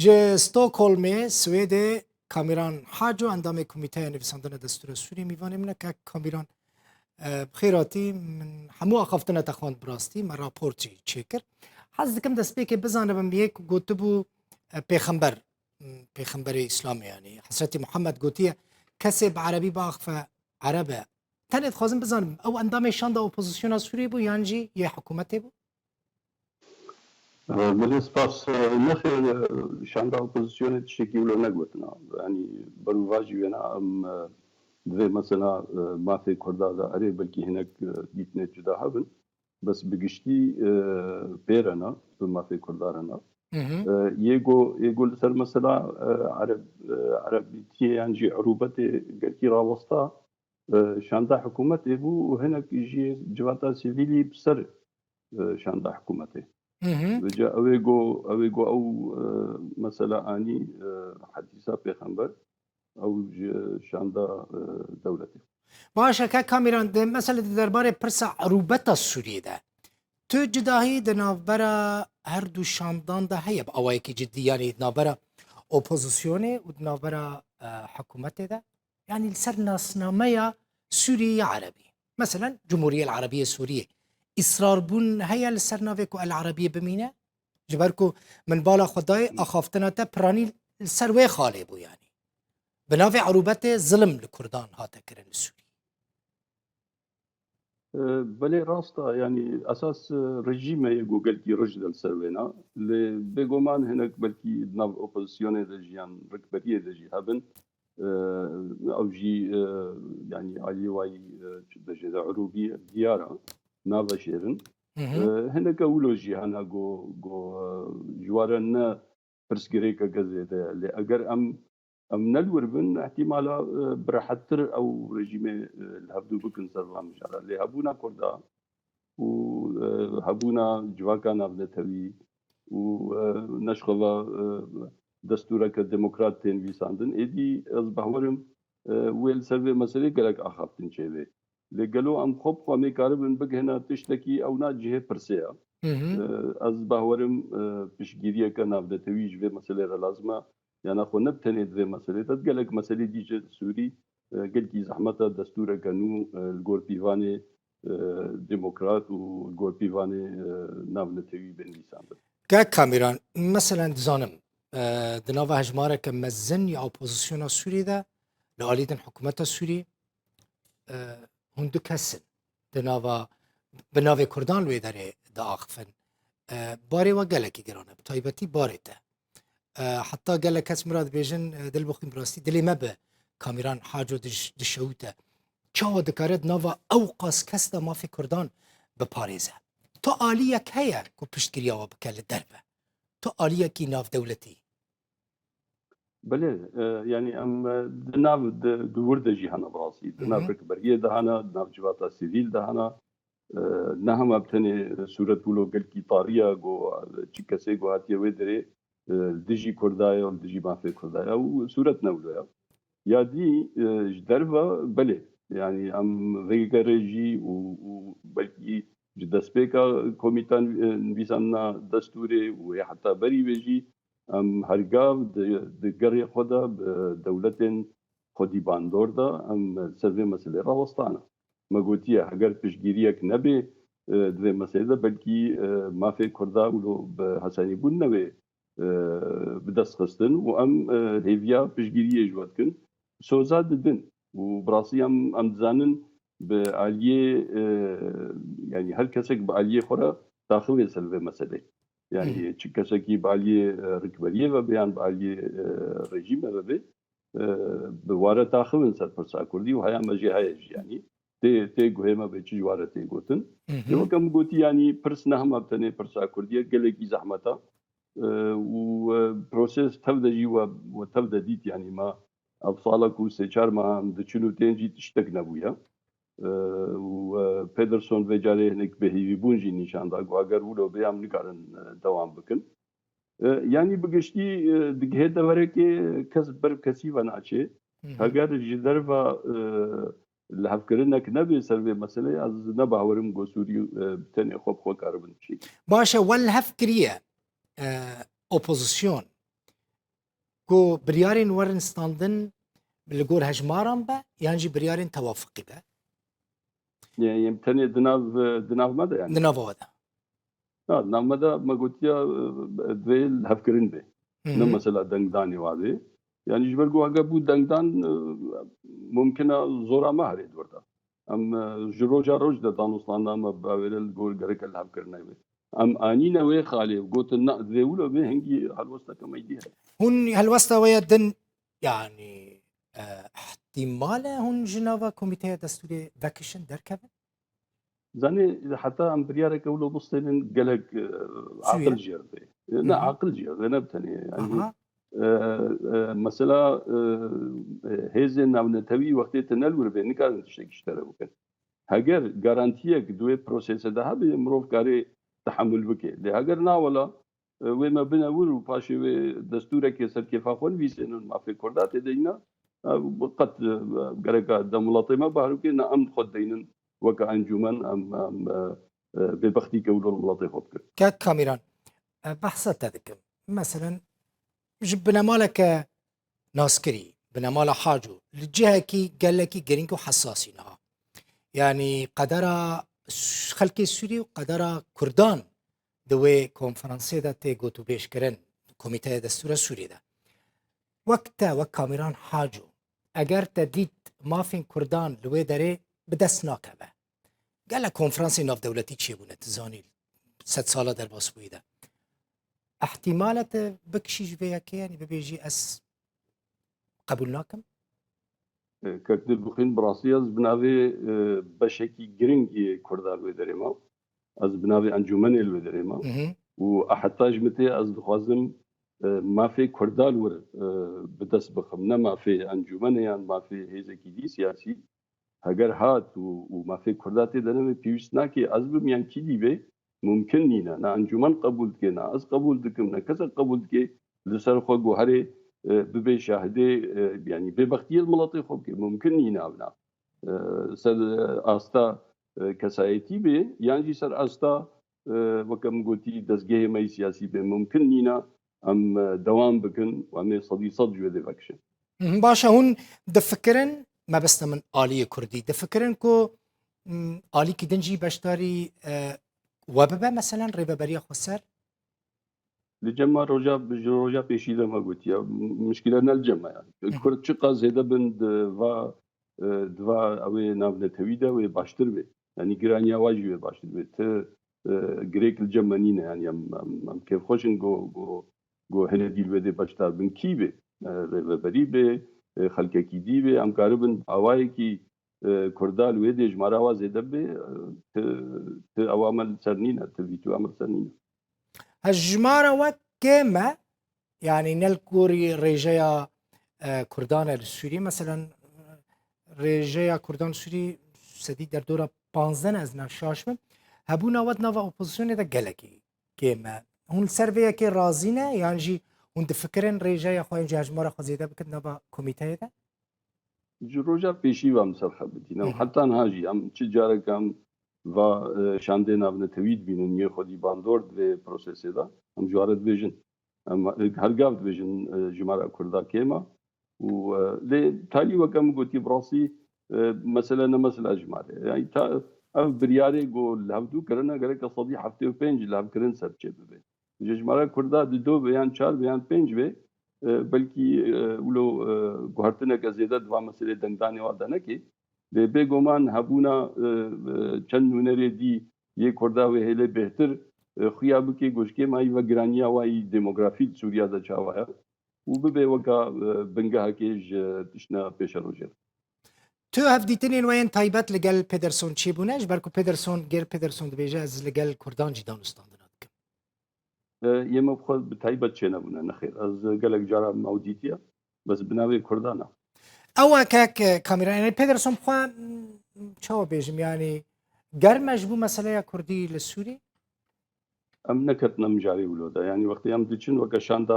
ج ستوکهلم سوئد کامیران حاجو اندام کمیته نویسندن دستور سوری میوانه منه که کامیران بخیراتی من همو اخافتنه تخواند براستی من راپورتی چیکر حز دکم دست بی که بزنم یک گوته بو پیغمبر اسلامی یعنی حضرت محمد گوتیه کسی بعربی باخفه عربه تنید خوازم بزنم او اندام شانده اپوزیسیون سوری بو یعنی یه حکومتی بو بله سپاس نخیر شانده اپوزیسیون تشکی ولو نگوتنا یعنی برو واجی وینا ام دوی مثلا مافی کرده دا اره بلکی هنک دیتنه جدا هبن بس بگشتی پیرنا به مافی کردارنا یگو لسر مثلا عربیتی یعنی عروبت گرکی راوستا شانده حکومتی بو و هنک جی جواتا سیویلی بسر شانده حکومتی جا اویگو او مثلا آنی حدیثا پیغمبر او شانده دولتی باشه که کامیران ده مثلا درباره پرس عروبت سوریه ده تو جداهی ده نافبرا هر دو شاندان ده هیب اوایی که جدی یعنی نافبرا اپوزیسیونه و نافبرا حکومت ده يعني لسر ناسنامية سورية عربي مثلا جمهورية العربية السورية إصرار بون هيا لسر نافيكو العربية بمينة جبركو من بالا خداي أخافتنا تا براني لسر وي خالي بو يعني بنافي عروبته ظلم لكردان هاتا كرن السوري بله راستا يعني اساس رژیم یگو گلکی رشد السروینا بگومان هنک بلکی ناو اپوزیسیون دجیان رکبریه دجی هبن او جی يعني علي واي دجی عروبی دیارا ناو شیرن هنک اولوژی هنا گو جوارن پرسگری که گزیده لی اگر ام نلور بن احتمالا براحتر او رژیم الهبدو بكن سرلام مشارع اللي هبونا كردا وهبونا جواكا نافلتوي ونشغل دستورك الديمقراط تين بيساندن ايدي از بهورم ويل سرفي مسئله گلك اخافتن چيوه لقلو ام خوب خوامي كاربن بك هنا تشتكي او نا جهه پرسيا از بهورم پشگیریه که نافلتوي جوه مسئله لازمه يعني خو نبتني ذي مسألة تتقلق مسألة ديجة سوري قلقي زحمتها دستور كانو الجور بيفاني ديمقراط والجور بيفاني نافلتوي بين لسان كاميران مثلا دزانم دناوا هجمارة كمزن يا أوبوزيسيون سوري ده لآليدن حكومة سوري هندو كسن دناوا بناوي كردان لوي داري دا آخفن باري وقلقي قرانه بطايبتي باري ده حتى قال لك كاس مراد بيجن دل بخين براستي دلي ما به كاميران حاجو دشوته چاو دكارد نافا اوقاس كسدا ما في كردان بباريزه تو آلية كهيا كو پشتگيريا وبكال الدربة تو آلية كي ناف دولتي بله يعني ام ناف دور دجي هنا براسي ناف ركبريه دهانا ناف جواتا سيفيل دهانا نهم ابتني صورت بولو قل كي طاريه جو چيكسي جو هاتيه ويدري دجي كردايا ودجي مافي كردايا وصورت نولويا يا دي جدربا بله يعني ام ريجي وبلكي جدسبيكا كوميتان نبيسانا دستوري وحتى بري بيجي ام هرقاف دقري خدا بدولة خدي باندور دا ام سرفي مسئلة راوستانا ما قلتيه اگر پشگیریك نبي دوی مسئله بلكي مافي كردا ولو بحساني بون نبي بدست خستن و ام هیویا پشگیری جواد کن سوزا ددن و براسی ام دزانن به عالیه يعني هر کسک به عالیه خورا داخل سلوه مسئله يعني چه کسکی به عالیه رکبریه و بیان به عالیه رژیم و به واره داخل سر پرسا کردی و هیا مجی هایج يعني تی گوهما به چی جواره تی گوتن یو کم گوتی يعني پرس نه هم ابتنه پرسا کردیه گلگی زحمتا وبروسيس تبدا وتبدا ديت يعني ما ابصالك وسيشار ما دشنو تنجي تشتكنا بويا وبيدرسون فيجاري هناك بهيفي بونجي نشان دا اگر ولو بيام نقارن دوام بكن يعني بقشتي دقه دوركي كسب كسي وناشي اگر جدرفا لهفكرنك نبي سلبي مسألة از نبا ورم غسوري بتاني خوب خو كاربن شي باشا والهفكريه اوبوزيسيون کو بریارین ورن ستاندن لگور هجماران به یان جی بریارین توافقی به يعني تاني دناف مدى يعني دناوا ودا دناف مدى ما قلت يا دويل هفكرين به نم مثلا دنگداني وادي يعني جبرقو اگه بو دنگدان ممكن زورا ما هريد وردا ام جروجا روج دا دانوستان ما باويل گول گرك الهفكرنا به ام اني نوي خالي قلت نا ذيولو به هنگي هلوستا كما يدي هون هالوستا ويا دن يعني احتمال هون جناوا كوميتيه دستوري دكشن دركبن زاني حتى ام بريارك اولو بصين قالك عقل جيردي لا عقل جيردي نبتني يعني مثلا هزن ناونتوي وقتی تنلور به نکردن تشتکی اشتره بکن هگر گارانتیه که دوی پروسیس ده ها به مروف کاری تحمل بکه لی هگر ناولا و ما بنور و پاشی و دستوره که سر کفا خون ویسنون مافی کردات دینا قد گرکا دملاتی ما بهرو که نه ام خود دینن وکا انجومن ام ببختی که اولو الملاتی خود کرد كاميران بحثت تذكر مثلا جبنا مالك ناسكري بنا مال حاجو الجهة كي قال لك جرينكو حساسينها يعني قدر خلقي السوري وقدر كردان دوي كونفرنسي دا تي قوتو بيش كرن كوميتي دستور السوري دا وقتا وكاميران حاجو اگر تديد ما فين كردان لوي داري بدست ناكبه قال لك كونفرنسي ناف دولتي تشي بونه تزاني 6 ساله در باس بويده احتمالات بكشيش فيها كي يعني ببيجي اس قبولناكم كتب بخين براسي از بناوي بشكي جرينجي كردال ودريما از بناوي انجمن الودريما وحتى جمتي از دخوازم ما في كردال ور بدس بخمنا ما في انجمن يعني ما في هيزكي دي سياسي هگر هات وما في كرداتي دنم بيوسنا كي از بم يعني كي دي بي ممكن نينا نا انجمن قبول كنا از قبول دكم نا كذا قبول كي لسر خو هري ببي شاهدي يعني ببختي الملاطي خو ممكن نينا بنا سر استا كسايتي بي يعني سر استا وكم قلتي دزجه مي سياسي بي ممكن نينا ام دوام بكن وامي صدي صدج ودي فاكشن باشا هون دفكرن ما بس من آلية كردي دفكرن كو آلي كي دنجي بشتاري وببا مثلا ريبا بريا خسر لجمع روجا پیشیده ما گوتی مشکل نه الجمع يعني كرد چقا زیده بند دوا اوی ناو نتویده و باشتر به يعني گرانیا واجی و باشتر به ته گریک الجمع نینه يعني ام كيف خوشن گو هنه دیل بده باشتر بن کی به بری به خلقه کی دی به ام کاربن اوای کی کردال و دیج مارا زیده به ته اوامل سرنینه ته ویتو امر سرنینه هجمارة وكما يعني نلكوري ريجيا كردان السوري مثلا ريجيا كردان السوري سديد در دورة 15 از نشاشم هبونا ود نوا اوبوزيسيون دا جلكي كما هون سرفيا كي رازينه يعني جي هون تفكرن ريجيا خوين جي هجمارة خزيده بكت نوا كوميتاي دا جروجا پیشی و مسرخه بدینم حتی نهاجی ام چه جاره کم و شانده نابنه توید بینن یه خودی باندورد و پروسسی دا ام جوارد بیجن ام هرگاه بیجن جماره کرده کیما و لی تالی وکم گوتی براسی مثلا نه مثلا جماره یعنی تا اف بریاره گو لحظو کرنا گره که صدی هفته و پنج لحظ کرن سرچه ببه جماره کرده دو بیان چار بیان پنج به بلکی ولو گوهرتنه که زیاده دوا مسئله دنگدانی وادانه که به گمان هبونا چند نونری دی یک کرده و هله بهتر خیابو که گوشکی مایی و گرانیا وای دموگرافی سوریا دا چاوایا و به وکا بنگاه که تشنا پیش روجر تو هفديتنين وين تايبات لقال بيدرسون تشيبوناش بركو بيدرسون غير بيدرسون دبيجاز لقال كردان جي دانستان دناتك يما بخود بتايبات چه نبونه نخير از قالك جارا موديتيا بس بناوي كردانا او كاك كاميرا يعني بيدرسون بخوا شو بيجم يعني قرمج بو مسألة كردي للسوري ام نكتنا مجاري ولودا يعني وقت يام دچن وكا شاندا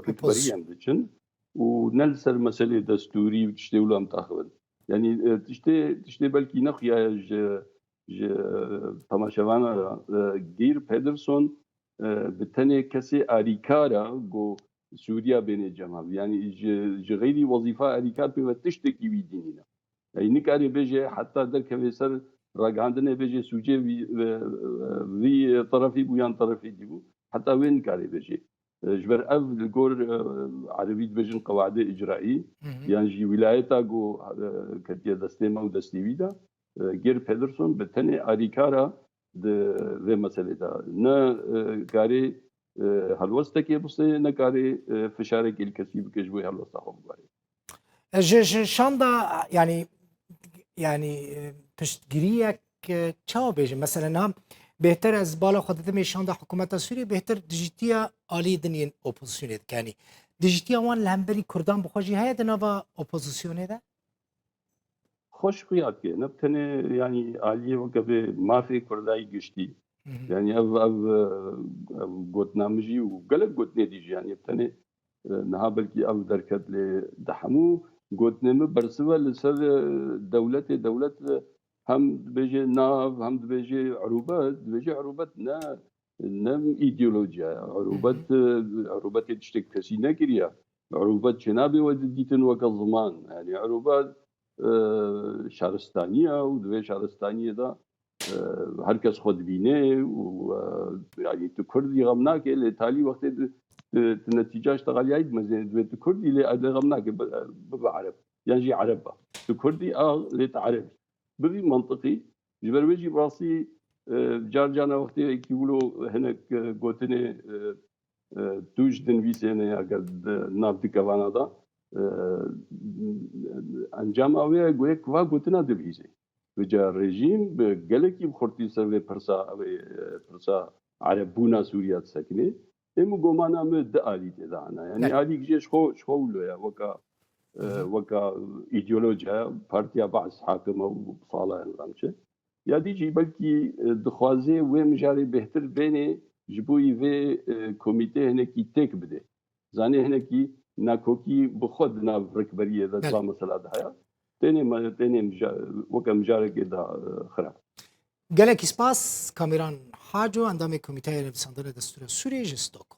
ركبري يام دچن ونلسر مسألة دستوري وتشتي ولا متاخبن يعني تشتي بلكي نخيا ج تماشاوانا غير بيدرسون بتني كسي اريكارا جو سوريا بين جماعة يعني غيري وظيفة أريكات بتشتكي بيديننا يعني نكاري بيجي حتى ذلك بيصير راجعندنا بيجي سوجي في طرفي بويان طرفي ديبو حتى وين نكاري بيجي جبر أف الجور عربي بيجن قواعد إجرائي يعني جي ولايتا جو كتير دستيما ودستيويدا غير بيدرسون بتني أريكارا ده مسألة ده نا كاري هلوستك بصي نكاري فشارك الكثير كجوي هلوستا خباري شاندا يعني پشتگیریک چاو بیجه مثلا هم بهتر از بالا خودت میشانده حکومت سوریه بهتر دیجیتیا عالی دنین اپوزیسیونیت کنی دیجیتیا وان لهمبری کردان بخوشی هیا دنوا اپوزیسیونه ده خوش خيات كي نبتني يعني عالية وكبه ما في كرداي قشتي يعني قوت نامجي وقلق قوت نيديجي يعني بتني نها بلكي دركت لدحمو قوت نمي برسوة لسر دولة هم بيجي ناف هم بيجي عروبات نم ايديولوجيا عروبات تشتك كسي نكريا عروبات شنابي وديتن وك الزمان يعني عروبات شهرستانية ودوي شهرستانية دا هركز خود بينه ويعني تكردي غمناك اللي تالي وقت النتيجة اشتغل يعيد مزين دوي تكردي اللي غمناك بعرب يعني جي عربة تكردي اللي تعربي بدي منطقي جبر بيجي براسي جارجانا وقت يقولوا هناك قوتني توج دنويسينه يا قد نافدي كوانا دا انجام اوه گویا کوا گوتنا دبیزه و جا رژیم به گلکی بخورتی سر و پرسا عربونا سوریا سکنه امو گمانا مه ده آلی تدانا يعني آلی گجيش شخولو يا وكا ايديولوجيا بارتيا بعض حاكمة وصالة نظامشه يا ديجي بلكي دخوازي ومجاري بهتر بيني جبوي في كوميتي هناكي تيك بده زاني هناكي ناكوكي بخود ناف ركبريه ذا نظام مثلا هيا تاني وكا مجاري كده خراب گلک اسپاس کامیران حاجو اندام کمیته نویسندگان دستور سوریه جستوک